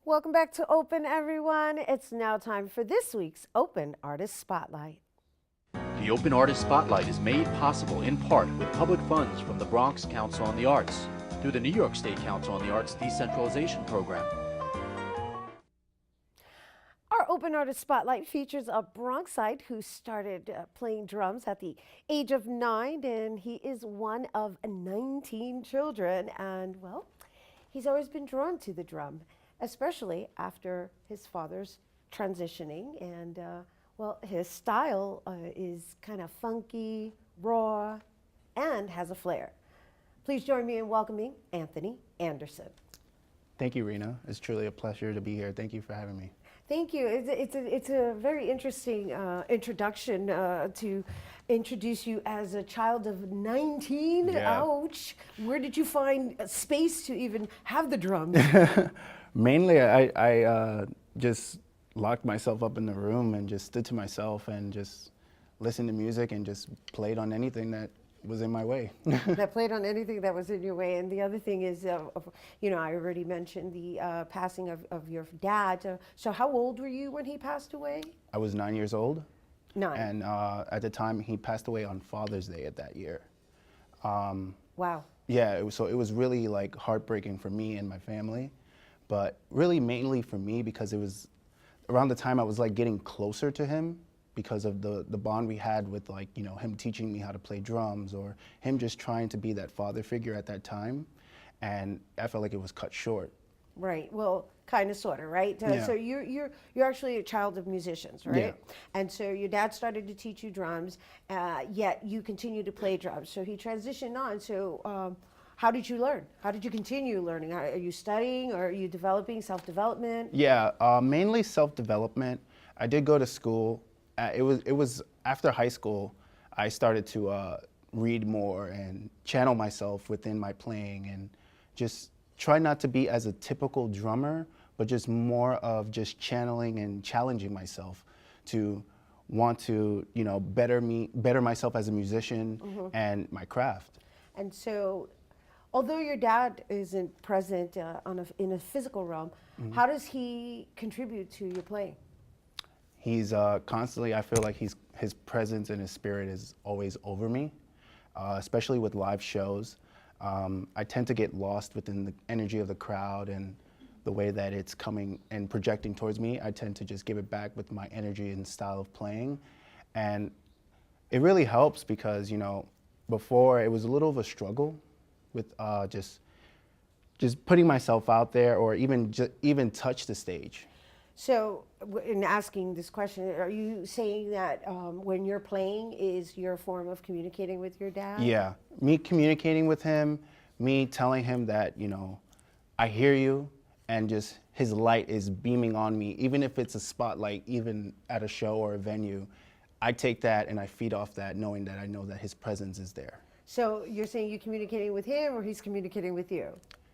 Welcome back to Open, everyone. It's now time for this week's Open Artist Spotlight. The Open Artist Spotlight is made possible in part with public funds from the Bronx Council on the Arts through the New York State Council on the Arts Decentralization Program. Our Open Artist Spotlight features a Bronxite who started playing drums at the age of 9, and he is one of 19 children. And, well, he's always been drawn to the drum, especially after his father's transitioning. And, well, his style is kind of funky, raw, and has a flair. Please join me in welcoming Anthony Anderson. Thank you, Rena. It's truly a pleasure to be here. Thank you for having me. Thank you. It's a very interesting introduction to introduce you as a child of 19. Yeah. Ouch. Where did you find space to even have the drums? Mainly, I just locked myself up in the room and just stood to myself and just listened to music and just played on anything that was in my way. That played on anything that was in your way. And the other thing is, I already mentioned the passing of your dad. So how old were you when he passed away? I was 9 years old. 9. And at the time, he passed away on Father's Day of that year. Wow. Yeah, so it was really like heartbreaking for me and my family, but really mainly for me because it was around the time I was like getting closer to him because of the bond we had with, like, you know, him teaching me how to play drums or him just trying to be that father figure at that time. And I felt like it was cut short. Right. Well, kind of, sort of, right? Yeah. So you're actually a child of musicians, right? Yeah. And so your dad started to teach you drums, yet you continue to play drums. So he transitioned on. So how did you learn? How did you continue learning? Are you studying or are you developing, self-development? Yeah, mainly self-development. I did go to school. It was after high school, I started to read more and channel myself within my playing and just try not to be as a typical drummer, but just more of just channeling and challenging myself to want to, you know, better myself as a musician and my craft. And so, although your dad isn't present in a physical realm, how does he contribute to your playing? He's constantly, I feel like his presence and his spirit is always over me, especially with live shows. I tend to get lost within the energy of the crowd and the way that it's coming and projecting towards me. I tend to just give it back with my energy and style of playing. And it really helps because, you know, before it was a little of a struggle with just putting myself out there or even touch the stage. So, in asking this question, are you saying that when you're playing is your form of communicating with your dad? Yeah, me communicating with him, me telling him that, you know, I hear you, and just his light is beaming on me, even if it's a spotlight, even at a show or a venue. I take that and I feed off that, knowing that I know that his presence is there. So you're saying you're communicating with him or he's communicating with you?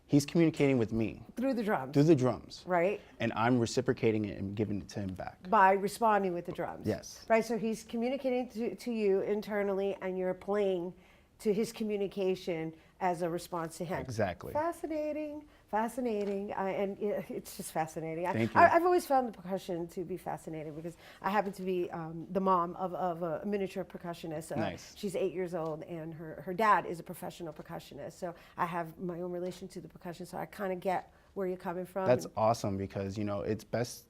He's communicating with me. Through the drums? Through the drums. Right. And I'm reciprocating it and giving it to him back. By responding with the drums? Yes. Right, so he's communicating to you internally and you're playing to his communication as a response to him. Exactly. Fascinating, fascinating, and it's just fascinating. Thank you. I've always found the percussion to be fascinating because I happen to be the mom of a miniature percussionist. Nice. She's 8 years old, and her dad is a professional percussionist. So I have my own relation to the percussion, so I kind of get where you're coming from. That's awesome because, you know, it's best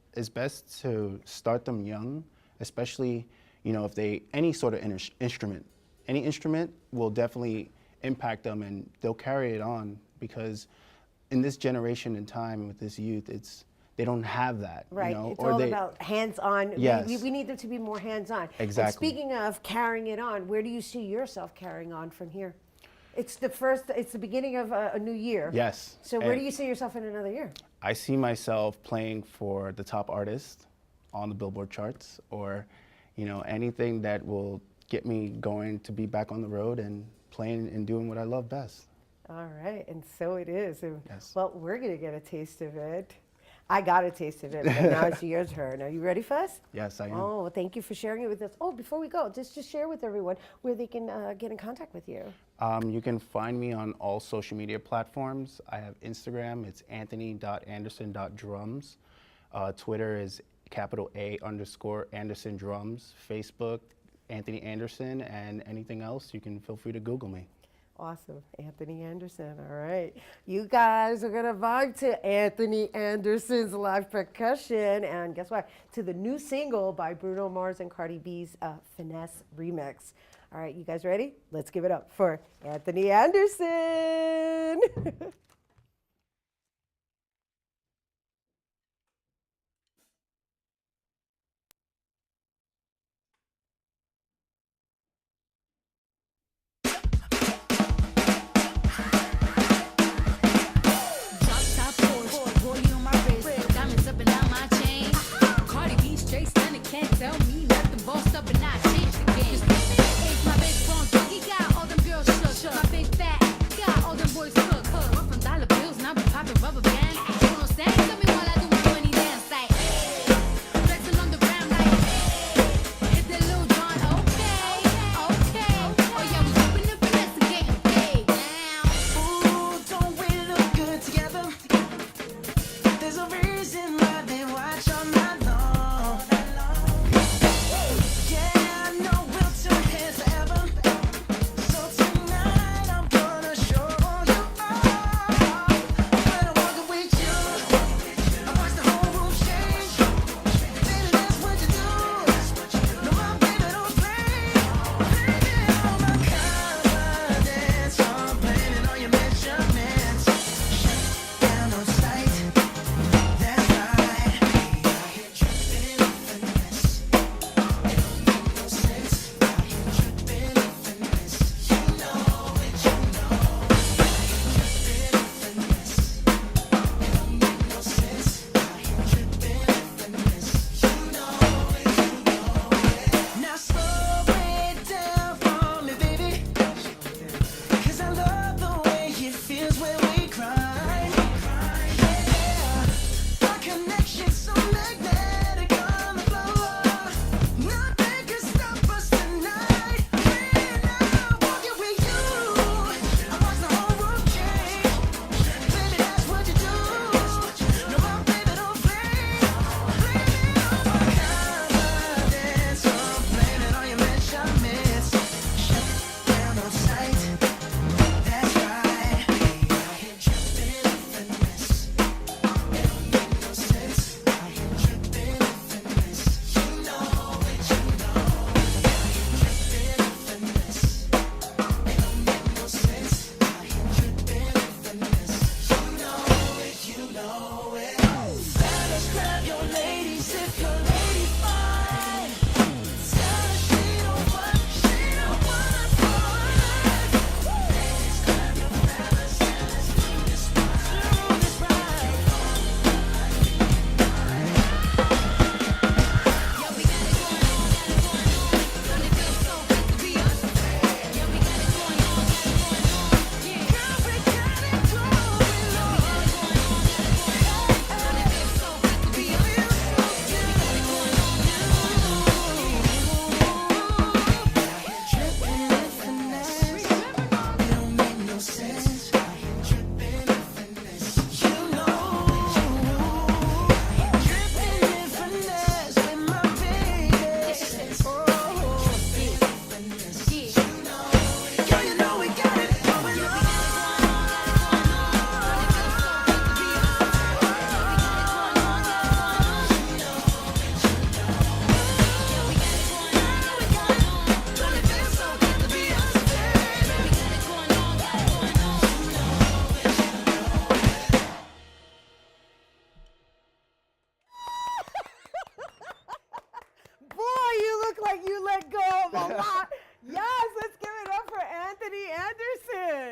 to start them young, especially, you know, if they, any sort of instrument. Any instrument will definitely impact them and they'll carry it on because in this generation and time with this youth, they don't have that. Right, you know? it's all about hands-on. Yes. We need them to be more hands-on. Exactly. And speaking of carrying it on, where do you see yourself carrying on from here? It's the beginning of a new year. Yes. So where do you see yourself in another year? I see myself playing for the top artist on the Billboard charts or, you know, anything that will get me going to be back on the road and playing and doing what I love best. All right, and so it is. Yes. Well, we're going to get a taste of it. I got a taste of it, but now it's your turn. Are you ready for us? Yes, I am. Oh, well, thank you for sharing it with us. Oh, before we go, just share with everyone where they can get in contact with you. You can find me on all social media platforms. I have Instagram, it's anthony.anderson.drums. Twitter is _A_Anderson Drums. Facebook, Anthony Anderson, and anything else, you can feel free to Google me. Awesome. Anthony Anderson. All right. You guys are going to vibe to Anthony Anderson's live percussion. And guess what? To the new single by Bruno Mars and Cardi B's Finesse remix. All right. You guys ready? Let's give it up for Anthony Anderson.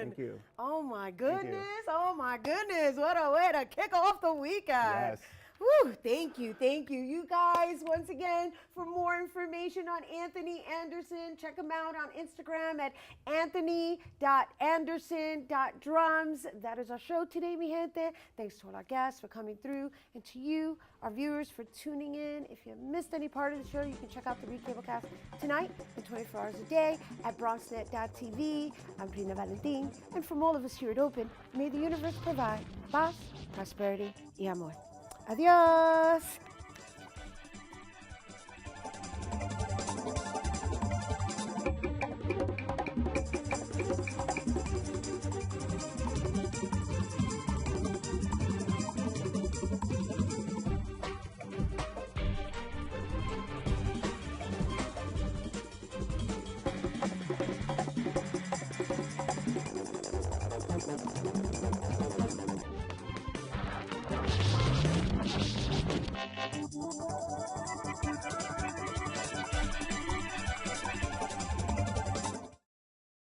Thank you. Oh my goodness. Oh my goodness. What a way to kick off the weekend. Yes. Whew, thank you, thank you. You guys, once again, for more information on Anthony Anderson, check him out on Instagram at anthony.anderson.drums. That is our show today, mi gente. Thanks to all our guests for coming through, and to you, our viewers, for tuning in. If you missed any part of the show, you can check out the recablecast tonight and 24 hours a day at bronxnet.tv. I'm Prina Valentin, and from all of us here at Open, may the universe provide paz, prosperity, y amor. Adiós.